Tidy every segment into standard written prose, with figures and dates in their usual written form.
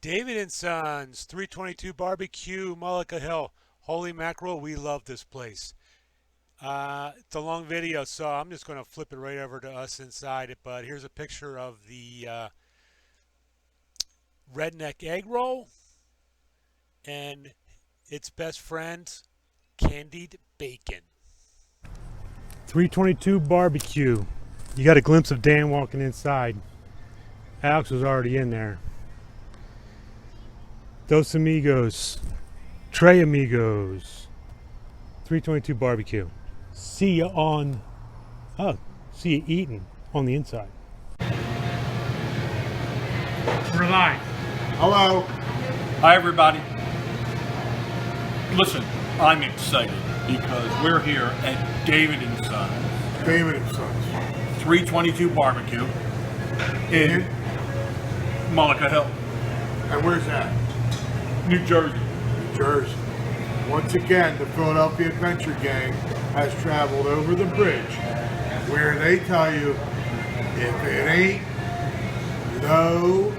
David and Sons, 322 Barbecue, Mullica Hill. Holy mackerel, we love this place. It's a long video, so I'm just going to flip it right over to us inside it. But here's a picture of the redneck egg roll and its best friend, candied bacon. 322 Barbecue. You got a glimpse of Dan walking inside. Alex was already in there. Dos Amigos, Tres Amigos, 322 Barbecue. See you on, see you eating on the inside. We're live. Hello. Hi, everybody. Listen, I'm excited because we're here at David and Sons. David and Sons. 322 Barbecue in Mullica Hill, And where's that? New Jersey. New Jersey. Once again, the Philadelphia Adventure Gang has traveled over the bridge where they tell you if it ain't low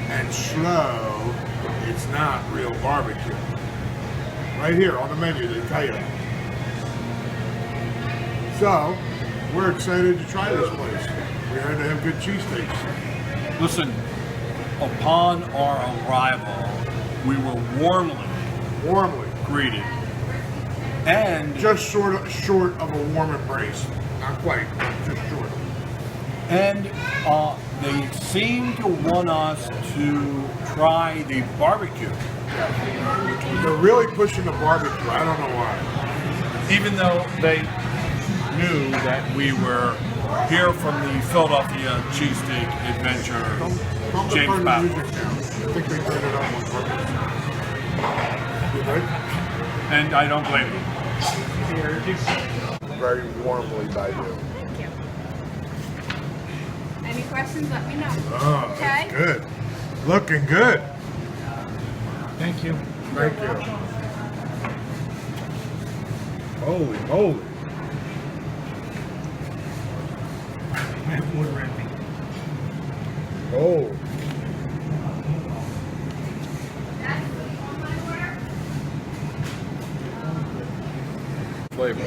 and slow, it's not real barbecue. Right here on the menu, they tell you that. So, we're excited to try this place. We heard they have good cheesesteaks. Listen, upon our arrival, we were warmly greeted. And Just short of a warm embrace. Not quite, just short. And they seem to want us to try the barbecue, They're really pushing the barbecue. I don't know why. even though they knew that we were here from the Philadelphia Cheesesteak Adventure. Don't James turn the Powell. music down. I think they turned it on purpose. You think? And I don't blame them. Very warmly by you. Thank you. Any questions, let me know. Oh, Okay? that's good. Looking good. Thank you. Thank you. Holy moly. I have order empty. Oh. Flavor.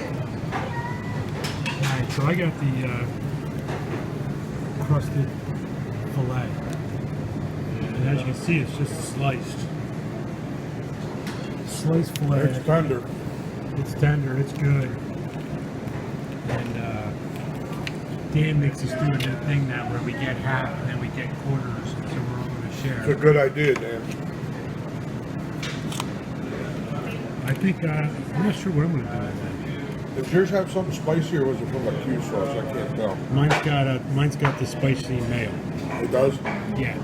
Alright, so I got the crusted filet. And as you can see, it's just sliced. Sliced filet. It's tender. It's tender, it's good. And Dan makes us do a new thing now where we get half and then we get quarters, so we're all going to share. It's a good idea, Dan. I think, I'm not sure what I'm going to do with that. Does yours have something spicy or was it from a Q sauce? I can't tell. Mine's got the spicy mayo. It does? Yeah.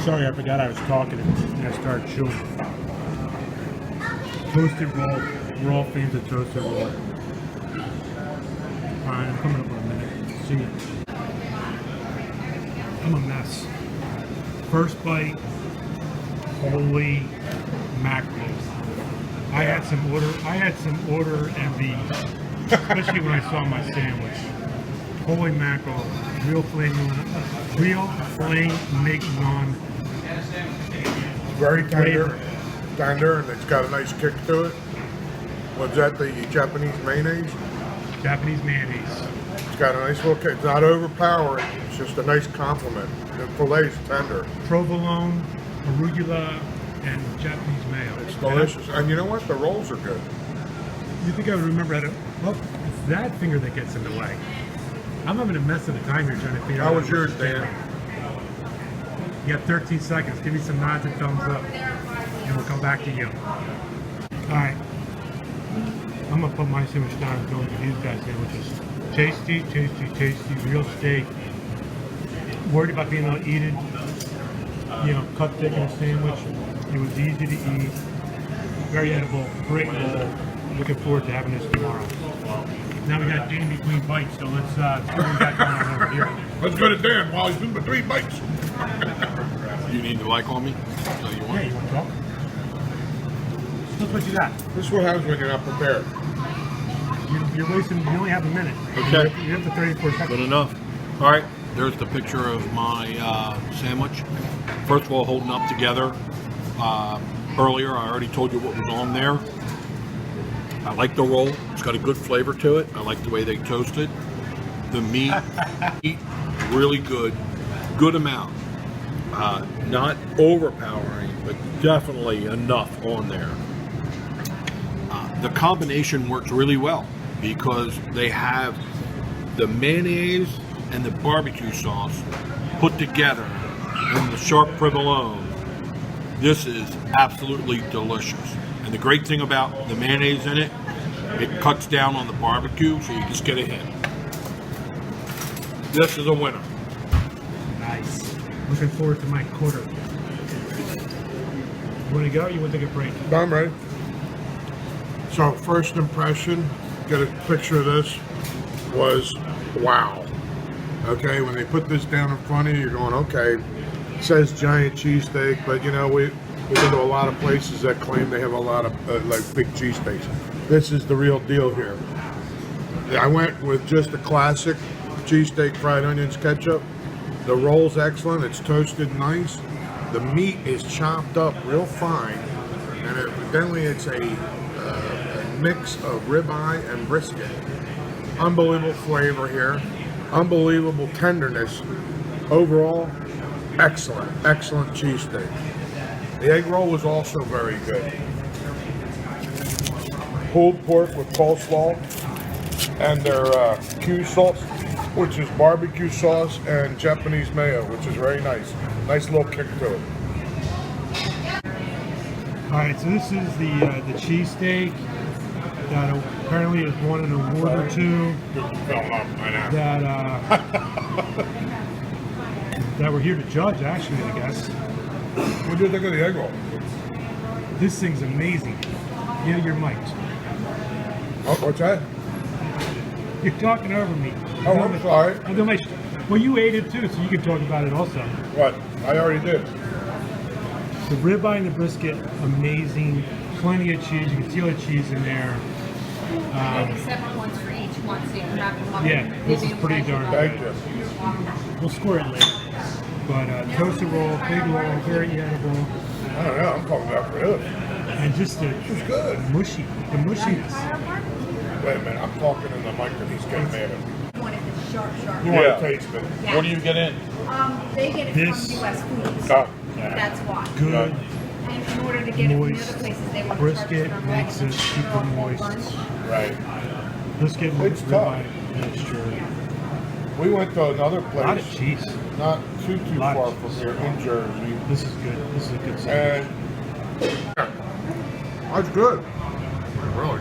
Sorry, I forgot I was talking and I started chewing. Toasted roll. We're all fans of toasted roll. Alright, I'm coming up in a minute. See ya. I'm a mess. First bite. Holy mackerel. I had some order envy, especially when I saw my sandwich. Holy mackerel. Real flame mignon. Very tender. Flavor. Tender, and it's got a nice kick to it. Was that the Japanese mayonnaise? Japanese mayonnaise. It's got a nice little kick. It's not overpowering. It's just a nice compliment. The filet's tender. Provolone, arugula, and Japanese mayo. It's delicious. And you know what? The rolls are good. You think I would remember how to... Well, it's that finger that gets in the way. I'm having a mess of the time here trying to figure out... How was yours, Dan? You got 13 seconds. Give me some nods and thumbs up. And we'll come back to you. Alright. I'm going to put my sandwich down and go into these guys' sandwiches. Tasty, tasty, tasty. Real steak. Worried about being able to eat it. You know, cut thick in a sandwich. It was easy to eat. Very edible. Great roll. Looking forward to having this tomorrow. Now we got Dan between bites, so let's see what we got going on over here. Let's go to Dan while he's in between bites. You need to like on me? No, you Yeah, want? you want to talk? Look what you got. This is what happens when you're not prepared. You're wasting, you only have a minute. Okay. You have the 34 seconds. Good enough. All right. There's the picture of my sandwich. First of all, holding up together. Earlier, I already told you what was on there. I like the roll. It's got a good flavor to it. I like the way they toast it. The meat, really good. Good amount. Not overpowering, but definitely enough on there. The combination works really well because they have the mayonnaise and the barbecue sauce put together and the sharp provolone. This is absolutely delicious. And the great thing about the mayonnaise in it, it cuts down on the barbecue, so you just get a hit. This is a winner. Nice. Looking forward to my quarter. You want to go or you want to take a break? I'm ready. So first impression, get a picture of this, was wow. Okay, when they put this down in front of you, you're going, okay, it says giant cheesesteak, but you know, we've been to a lot of places that claim they have a lot of like big cheesesteaks. This is the real deal here. I went with just a classic cheesesteak, fried onions, ketchup. The roll's excellent, it's toasted nice. The meat is chopped up real fine, and evidently it's a mix of ribeye and brisket. Unbelievable flavor here, unbelievable tenderness. Overall, excellent cheesesteak. The egg roll was also very good. Pulled pork with coleslaw and their Q sauce, which is barbecue sauce and Japanese mayo, which is very nice. Nice little kick to it. All right, so this is the cheesesteak that apparently has won an award or two. That that we're here to judge, actually, I guess. What do you think of the egg roll? This thing's amazing. Yeah, you're mic'd. Oh, what's that? You're talking over me. Oh, I'm sorry. I'm doing my well, you ate it too, so you can talk about it also. What? I already did. The ribeye and the brisket, amazing. Plenty of cheese. You can see all the cheese in there. Maybe separate ones for each one, so you can wrap them up. Yeah, this is pretty darn Thank good. you. We'll score it later. But toasted roll, big roll, very edible, I don't know. I'm coming back for this. and just the It's good. the mushiness. Wait a minute. I'm talking in the mic and he's getting mad at me. You want it to sharp. You want to taste it? Yeah. What do you get in? They get it This- from US Foods. Oh, That's why. Good, And in order to get it from the moist other places, they want to brisket charge us makes it super moist. right. Brisket, It's tough. ribeye mixture. We went to another A lot of place, cheese. not too Lot of far from here, in Jersey, This is good. This is a good sandwich. and that's good. Really.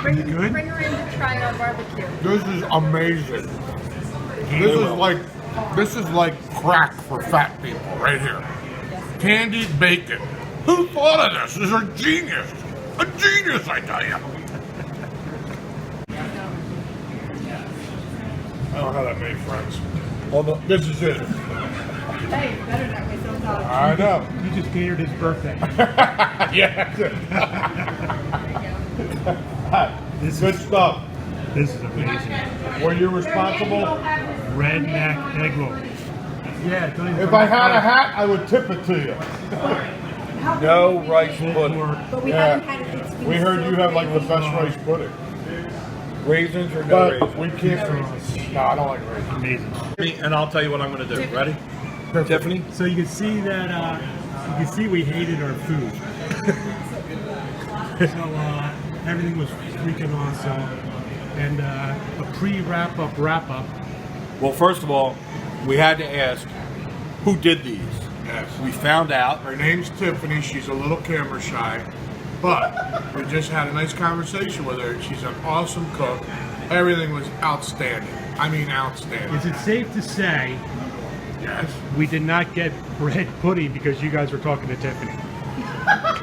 Bring, good? bring her in to try our barbecue. This is amazing. This is like crack for fat people right here. Candied bacon. Who thought of this? This is a genius. A genius, I tell you. I don't have that many friends. Although this is it. Hey, better that way, so it's all. I know. You just catered his birthday. Yeah. This Good is stuff. this is amazing. Were you responsible? Redneck egg roll. Yeah. don't even If I had a hat, I would tip it to you. No rice Full pudding. pork. But we Yeah. haven't had it. It's been We heard you so have like the crazy. best rice pudding. Raisins or no But raisins? we can't. No, I don't like raisins. Amazing. And I'll tell you what I'm going to do. Ready? Tiffany? So you can see that you can see we hated our food. So everything was freaking awesome, and a pre-wrap up. Well, first of all, we had to ask who did these. Yes. We found out. Her name's Tiffany. She's a little camera shy, but we just had a nice conversation with her. She's an awesome cook. Everything was outstanding. I mean, outstanding. Is it safe to say Yes. we did not get bread pudding because you guys were talking to Tiffany?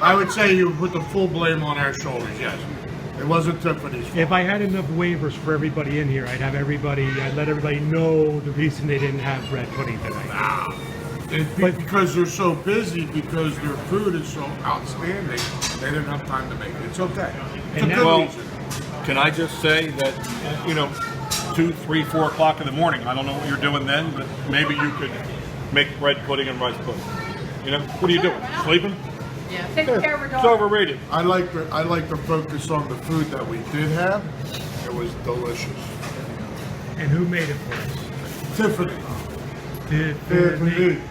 I would say you put the full blame on our shoulders. Yes. It wasn't Tiffany's fault. If I had enough waivers for everybody in here, I'd let everybody know the reason they didn't have bread pudding tonight. Because they're so busy, because their food is so outstanding, they didn't have time to make it. It's okay. It's And a now- good Well, reason. can I just say that, 2, 3, 4 o'clock in the morning. I don't know what you're doing then, but maybe you could make bread pudding and rice pudding. You know, what are you doing? Sleeping? Yeah. Taking care of her It's daughter. overrated. I like to focus on the food that we did have. It was delicious. And who made it for us? Tiffany. Tiffany.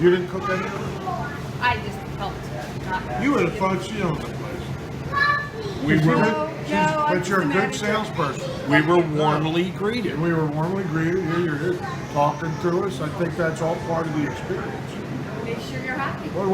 You didn't cook any of it? I just helped. Not You would have thought she owned the place. We were But you're a good salesperson. warmly greeted. And we were warmly greeted. Here you're talking to us. I think that's all part of the experience. Make sure you're happy. What